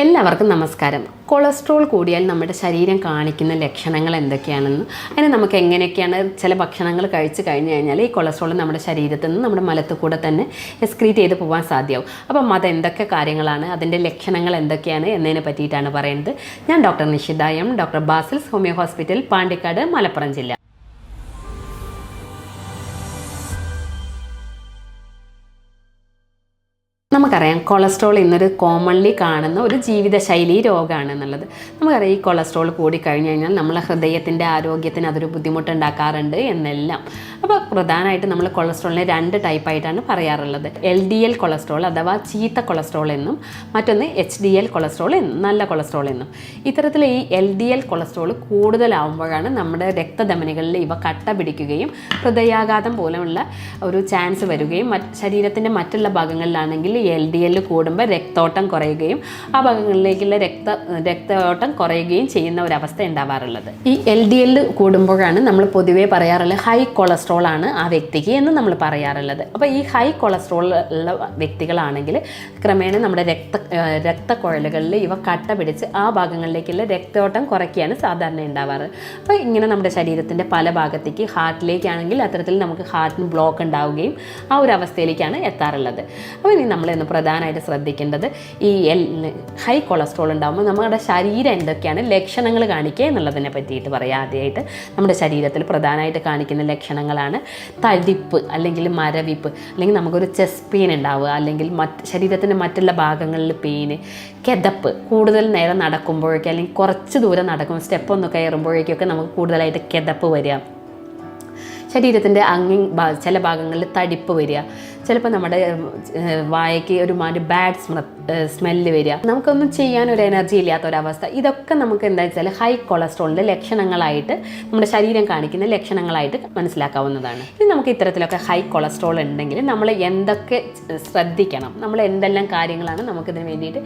എല്ലാവർക്കും നമസ്കാരം. കൊളസ്ട്രോൾ കൂടിയാൽ നമ്മുടെ ശരീരം കാണിക്കുന്ന ലക്ഷണങ്ങൾ എന്തൊക്കെയാണെന്ന്, അതിന് നമുക്ക് എങ്ങനെയൊക്കെയാണ് ചില ഭക്ഷണങ്ങൾ കഴിച്ച് കഴിഞ്ഞ് കഴിഞ്ഞാൽ ഈ കൊളസ്ട്രോൾ നമ്മുടെ ശരീരത്തിൽ നിന്ന് നമ്മുടെ മലത്തിൽ കൂടെ തന്നെ എക്സ്ക്രീറ്റ് ചെയ്ത് പോകാൻ സാധ്യമാവും. അപ്പം അതെന്തൊക്കെ കാര്യങ്ങളാണ്, അതിൻ്റെ ലക്ഷണങ്ങൾ എന്തൊക്കെയാണ് എന്നതിനെ പറ്റിയിട്ടാണ് പറയുന്നത്. ഞാൻ doctor Nishitha M, doctor Basil's homeo hospital, Pandikkad, Malappuram ജില്ല. നമുക്കറിയാം കൊളസ്ട്രോൾ ഇന്നൊരു കോമൺലി കാണുന്ന ഒരു ജീവിതശൈലി രോഗമാണ് എന്നുള്ളത്. നമുക്കറിയാം ഈ കൊളസ്ട്രോൾ കൂടിക്കഴിഞ്ഞ് കഴിഞ്ഞാൽ നമ്മളെ ഹൃദയത്തിൻ്റെ ആരോഗ്യത്തിന് അതൊരു ബുദ്ധിമുട്ടുണ്ടാക്കാറുണ്ട് എന്നെല്ലാം. അപ്പോൾ പ്രധാനമായിട്ട് നമ്മൾ കൊളസ്ട്രോളിനെ 2 ടൈപ്പായിട്ടാണ് പറയാറുള്ളത്. LDL കൊളസ്ട്രോൾ അഥവാ ചീത്ത കൊളസ്ട്രോൾ എന്നും, മറ്റൊന്ന് HDL കൊളസ്ട്രോൾ എന്നും, നല്ല കൊളസ്ട്രോൾ എന്നും. ഇത്തരത്തിൽ ഈ LDL കൊളസ്ട്രോൾ കൂടുതലാവുമ്പോഴാണ് നമ്മുടെ രക്തധമനികളിൽ ഇവ കട്ട പിടിക്കുകയും ഹൃദയാഘാതം പോലെയുള്ള ഒരു ചാൻസ് വരികയും ശരീരത്തിൻ്റെ മറ്റുള്ള ഭാഗങ്ങളിലാണെങ്കിൽ LDL കൂടുമ്പോൾ രക്തോട്ടം കുറയുകയും ആ ഭാഗങ്ങളിലേക്കുള്ള രക്തോട്ടം കുറയുകയും ചെയ്യുന്ന ഒരവസ്ഥ ഉണ്ടാവാറുള്ളത്. ഈ LDL കൂടുമ്പോഴാണ് നമ്മൾ പൊതുവേ പറയാറുള്ളത് ഹൈ കൊളസ്ട്രോൾ ആണ് ആ വ്യക്തിക്ക് എന്ന് നമ്മൾ പറയാറുള്ളത്. അപ്പോൾ ഈ ഹൈ കൊളസ്ട്രോൾ ഉള്ള വ്യക്തികളാണെങ്കിൽ ക്രമേണ നമ്മുടെ രക്തക്കുഴലുകളിൽ ഇവ കട്ട പിടിച്ച് ആ ഭാഗങ്ങളിലേക്കുള്ള രക്തോട്ടം കുറയ്ക്കുകയാണ് സാധാരണ ഉണ്ടാവാറ്. അപ്പോൾ ഇങ്ങനെ നമ്മുടെ ശരീരത്തിൻ്റെ പല ഭാഗത്തേക്ക് ഹാർട്ടിലേക്കാണെങ്കിൽ അത്തരത്തിൽ നമുക്ക് ഹാർട്ടിന് ബ്ലോക്ക് ഉണ്ടാവുകയും ആ ഒരു അവസ്ഥയിലേക്കാണ് എത്താറുള്ളത്. അപ്പോൾ ഇനി നമ്മൾ പ്രധാനമായിട്ട് ശ്രദ്ധിക്കേണ്ടത് ഈ ഹൈ കൊളസ്ട്രോൾ ഉണ്ടാകുമ്പോൾ നമ്മുടെ ശരീരം എന്തൊക്കെയാണ് ലക്ഷണങ്ങൾ കാണിക്കുക എന്നുള്ളതിനെ പറ്റിയിട്ട് പറയാം. ആദ്യമായിട്ട് നമ്മുടെ ശരീരത്തിൽ പ്രധാനമായിട്ട് കാണിക്കുന്ന ലക്ഷണങ്ങളാണ് തടിപ്പ്, അല്ലെങ്കിൽ മരവിപ്പ്, അല്ലെങ്കിൽ നമുക്കൊരു ചെസ്റ്റ് പെയിൻ ഉണ്ടാവുക, അല്ലെങ്കിൽ ശരീരത്തിൻ്റെ മറ്റുള്ള ഭാഗങ്ങളിൽ പെയിന്, കിതപ്പ്, കൂടുതൽ നേരം നടക്കുമ്പോഴേക്കും അല്ലെങ്കിൽ കുറച്ച് ദൂരം നടക്കുമ്പോൾ സ്റ്റെപ്പ് ഒന്ന് കയറുമ്പോഴേക്കൊക്കെ നമുക്ക് കൂടുതലായിട്ട് കിതപ്പ് വരിക, ശരീരത്തിൻ്റെ ചില ഭാഗങ്ങളിൽ തടിപ്പ് വരിക, ചിലപ്പോൾ നമ്മുടെ വായയ്ക്ക് ഒരുമാതിരി ബാഡ് സ്മെല്ല് വരിക, നമുക്കൊന്നും ചെയ്യാനൊരു എനർജി ഇല്ലാത്തൊരവസ്ഥ. ഇതൊക്കെ നമുക്ക് എന്താ വെച്ചാൽ ഹൈ കൊളസ്ട്രോളിൻ്റെ ലക്ഷണങ്ങളായിട്ട്, നമ്മുടെ ശരീരം കാണിക്കുന്ന ലക്ഷണങ്ങളായിട്ട് മനസ്സിലാക്കാവുന്നതാണ്. ഇനി നമുക്ക് ഇത്തരത്തിലൊക്കെ ഹൈ കൊളസ്ട്രോൾ ഉണ്ടെങ്കിൽ നമ്മൾ എന്തൊക്കെ ശ്രദ്ധിക്കണം, നമ്മൾ എന്തെല്ലാം കാര്യങ്ങളാണ് നമുക്കിതിന് വേണ്ടിയിട്ട്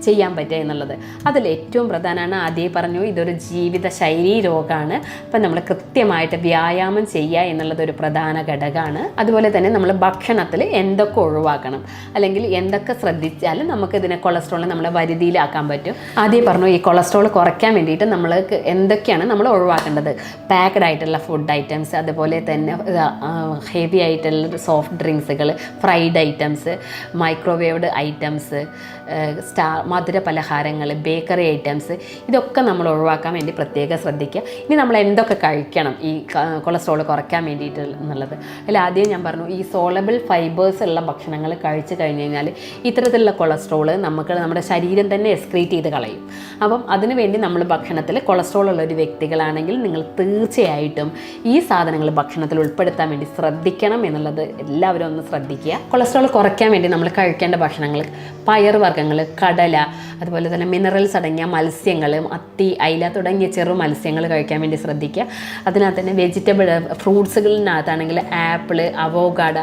ചെയ്യാൻ പറ്റുക എന്നുള്ളത്. അതിൽ ഏറ്റവും പ്രധാനമാണ്, ആദ്യം പറഞ്ഞു, ഇതൊരു ജീവിതശൈലി രോഗമാണ്. അപ്പം നമ്മൾ കൃത്യമായിട്ട് വ്യായാമം ചെയ്യുക എന്നുള്ളത് ഒരു പ്രധാന ഘടകമാണ്. അതുപോലെ തന്നെ നമ്മൾ ഭക്ഷണത്തിൽ എന്തൊക്കെ ഒഴിവാക്കണം, അല്ലെങ്കിൽ എന്തൊക്കെ ശ്രദ്ധിച്ചാൽ നമുക്കിതിനെ കൊളസ്ട്രോളിനെ നമ്മളെ വരുതിയിലാക്കാൻ പറ്റും. ആദ്യം പറഞ്ഞു, ഈ കൊളസ്ട്രോൾ കുറയ്ക്കാൻ വേണ്ടിയിട്ട് നമ്മൾക്ക് എന്തൊക്കെയാണ് നമ്മൾ ഒഴിവാക്കേണ്ടത്. പാക്ക്ഡ് ആയിട്ടുള്ള ഫുഡ് ഐറ്റംസ്, അതുപോലെ തന്നെ ഹെവി ആയിട്ടുള്ള സോഫ്റ്റ് ഡ്രിങ്ക്സുകൾ, ഫ്രൈഡ് ഐറ്റംസ്, മൈക്രോവേവ്ഡ് ഐറ്റംസ്, മധുര പലഹാരങ്ങൾ, ബേക്കറി ഐറ്റംസ്, ഇതൊക്കെ നമ്മൾ ഒഴിവാക്കാൻ വേണ്ടി പ്രത്യേകം ശ്രദ്ധിക്കുക. ഇനി നമ്മൾ എന്തൊക്കെ കഴിക്കണം ഈ കൊളസ്ട്രോൾ കുറയ്ക്കാൻ വേണ്ടിയിട്ട് എന്നുള്ളത്. അതിൽ ആദ്യം ഞാൻ പറഞ്ഞു, ഈ സോളബിൾ ഫൈബേഴ്സ് ഉള്ള ഭക്ഷണങ്ങൾ കഴിച്ചു കഴിഞ്ഞ് കഴിഞ്ഞാൽ ഇത്തരത്തിലുള്ള കൊളസ്ട്രോൾ നമ്മുടെ ശരീരം തന്നെ എക്സ്ക്രീറ്റ് ചെയ്ത് കളയും. അപ്പം അതിനുവേണ്ടി നമ്മൾ ഭക്ഷണത്തിൽ കൊളസ്ട്രോൾ ഉള്ള ഒരു വ്യക്തികളാണെങ്കിൽ നിങ്ങൾ തീർച്ചയായിട്ടും ഈ സാധനങ്ങൾ ഭക്ഷണത്തിൽ ഉൾപ്പെടുത്താൻ വേണ്ടി ശ്രദ്ധിക്കണം എന്നുള്ളത് എല്ലാവരും ഒന്ന് ശ്രദ്ധിക്കുക. കൊളസ്ട്രോൾ കുറയ്ക്കാൻ വേണ്ടി നമ്മൾ കഴിക്കേണ്ട ഭക്ഷണങ്ങൾ പയറുവർഗ്ഗങ്ങൾ, കടല, അതുപോലെ തന്നെ മിനറൽസ് അടങ്ങിയ മത്സ്യങ്ങൾ, മത്തി, അയില തുടങ്ങിയ ചെറു മത്സ്യങ്ങൾ കഴിക്കാൻ വേണ്ടി ശ്രദ്ധിക്കുക. അതിനകത്ത് തന്നെ വെജിറ്റബിൾ ഫ്രൂട്ട്സുകളിനകത്താണെങ്കിൽ ആപ്പിൾ, അവോക്കാഡോ,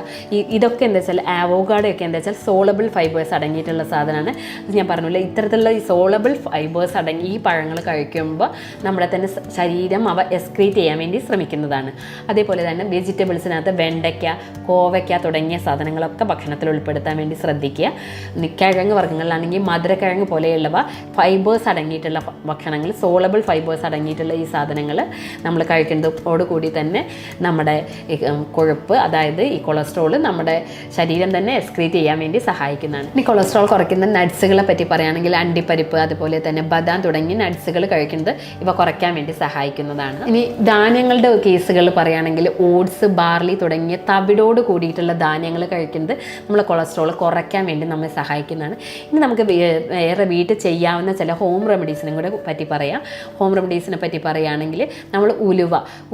ഇതൊക്കെ എന്താ വെച്ചാൽ അവോക്കാഡോയൊക്കെ എന്താ വെച്ചാൽ സോളബിൾ ഫൈബേഴ്സ് അടങ്ങിയിട്ടുള്ള സാധനമാണ്. ഞാൻ പറഞ്ഞില്ല, ഇത്തരത്തിലുള്ള ഈ സോളബിൾ ഫൈബേഴ്സ് അടങ്ങി ഈ പഴങ്ങൾ കഴിക്കുമ്പോൾ നമ്മുടെ തന്നെ ശരീരം അവ എക്സ്ക്രീറ്റ് ചെയ്യാൻ വേണ്ടി ശ്രമിക്കുന്നതാണ്. അതേപോലെ തന്നെ വെജിറ്റബിൾസിനകത്ത് വെണ്ടയ്ക്ക, കോവയ്ക്ക തുടങ്ങിയ സാധനങ്ങളൊക്കെ ഭക്ഷണത്തിൽ ഉൾപ്പെടുത്താൻ വേണ്ടി ശ്രദ്ധിക്കുക. കിഴങ്ങ് വർഗ്ഗങ്ങളിലാണെങ്കിൽ മധുരക്കിഴങ്ങ് പോലെയുള്ളവ ഫൈബേഴ്സ് അടങ്ങിയിട്ടുള്ള ഭക്ഷണങ്ങൾ, സോളബിൾ ഫൈബേഴ്സ് അടങ്ങിയിട്ടുള്ള ഈ സാധനങ്ങൾ നമ്മൾ കഴിക്കുന്നതോടുകൂടി തന്നെ നമ്മുടെ കൊഴുപ്പ്, അതായത് ഈ കൊളസ്ട്രോൾ നമ്മുടെ ശരീരം തന്നെ എക്സ്ക്രീറ്റ് ചെയ്യാൻ വേണ്ടി സഹായിക്കുന്നതാണ്. ഇനി കൊളസ്ട്രോൾ കുറയ്ക്കുന്ന നട്ട്സുകളെ പറ്റി പറയുകയാണെങ്കിൽ അണ്ടിപ്പരിപ്പ്, അതുപോലെ തന്നെ ബദാം തുടങ്ങിയ നട്ട്സുകൾ കഴിക്കുന്നത് ഇവ കുറയ്ക്കാൻ വേണ്ടി സഹായിക്കുന്നതാണ്. ഇനി ധാന്യങ്ങളുടെ കേസുകൾ പറയുകയാണെങ്കിൽ ഓട്സ്, ബാർലി തുടങ്ങിയ തവിടോട് കൂടിയിട്ടുള്ള ധാന്യങ്ങൾ കഴിക്കുന്നത് നമ്മൾ കൊളസ്ട്രോൾ കുറയ്ക്കാൻ വേണ്ടി നമ്മെ സഹായിക്കുന്നതാണ്. ഇനി നമുക്ക് വേറെ വീട്ടിൽ ചെയ്യാവുന്ന ചില ഹോം റെമഡീസിനെ കൂടെ പറ്റി പറയാം. ഹോം റെമഡീസിനെ പറ്റി പറയുകയാണെങ്കിൽ നമ്മൾ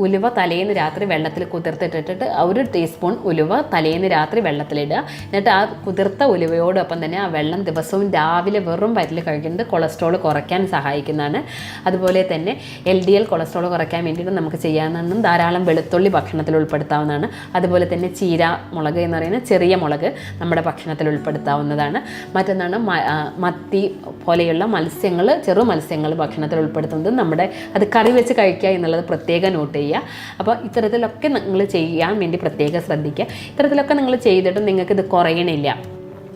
ഉലുവ തലേന്ന് രാത്രി വെള്ളത്തിൽ കുതിർത്തിട്ടിട്ട് 1 ടീസ്പൂൺ ഉലുവ തലേന്ന് രാത്രി വെള്ളത്തിലിടുക. എന്നിട്ട് ആ കുതിർത്ത ഉലുവയോടൊപ്പം തന്നെ ആ വെള്ളം ദിവസവും രാവിലെ വെറും വയറ്റിൽ കഴിക്കുന്നത് കൊളസ്ട്രോൾ കുറയ്ക്കാൻ സഹായിക്കുന്നതാണ്. അതുപോലെ തന്നെ LDL കൊളസ്ട്രോൾ കുറയ്ക്കാൻ വേണ്ടിയിട്ട് നമുക്ക് ചെയ്യാവുന്നതാണ് ധാരാളം വെളുത്തുള്ളി ഭക്ഷണത്തിൽ ഉൾപ്പെടുത്താവുന്നതാണ്. അതുപോലെ തന്നെ ചീര മുളക് എന്ന് പറയുന്ന ചെറിയ മുളക് നമ്മുടെ ഭക്ഷണത്തിൽ ഉൾപ്പെടുത്താവുന്നതാണ്. മറ്റൊന്നാണ് മത്തി പോലെയുള്ള മത്സ്യങ്ങൾ, ചെറു മത്സ്യങ്ങൾ ഭക്ഷണത്തിൽ ഉൾപ്പെടുത്തുന്നത് അത് കറി വെച്ച് കഴിക്കുക എന്നുള്ളത് പ്രത്യേകം നോട്ട് ചെയ്യുക. അപ്പോൾ ഇത്തരത്തിലൊക്കെ നിങ്ങൾ ചെയ്യാൻ വേണ്ടി പ്രത്യേകം ശ്രദ്ധിക്കുക. ഇത്തരത്തിലൊക്കെ നിങ്ങൾ ചെയ്തിട്ടും നിങ്ങൾക്കിത് കുറയണില്ല,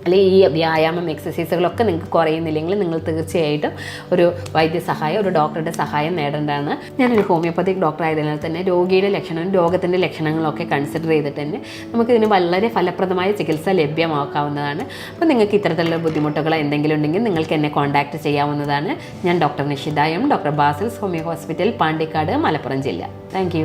അല്ലെങ്കിൽ ഈ വ്യായാമം എക്സസൈസുകളൊക്കെ നിങ്ങൾക്ക് കുറയുന്നില്ലെങ്കിൽ നിങ്ങൾ തീർച്ചയായിട്ടും ഒരു വൈദ്യസഹായം, ഒരു ഡോക്ടറുടെ സഹായം നേടേണ്ടതാണ്. ഞാനൊരു ഹോമിയോപ്പത്തിക് ഡോക്ടർ ആയതിനാൽ തന്നെ രോഗിയുടെ ലക്ഷണവും രോഗത്തിൻ്റെ ലക്ഷണങ്ങളൊക്കെ കൺസിഡർ ചെയ്തിട്ട് തന്നെ നമുക്കിതിന് വളരെ ഫലപ്രദമായ ചികിത്സ ലഭ്യമാക്കാവുന്നതാണ്. അപ്പോൾ നിങ്ങൾക്ക് ഇത്തരത്തിലുള്ള ബുദ്ധിമുട്ടുകൾ എന്തെങ്കിലും ഉണ്ടെങ്കിൽ നിങ്ങൾക്ക് എന്നെ കോൺടാക്റ്റ് ചെയ്യാവുന്നതാണ്. ഞാൻ doctor Nishitha M, doctor Basil's homeo hospital, Pandikkad, Malappuram ജില്ല. താങ്ക്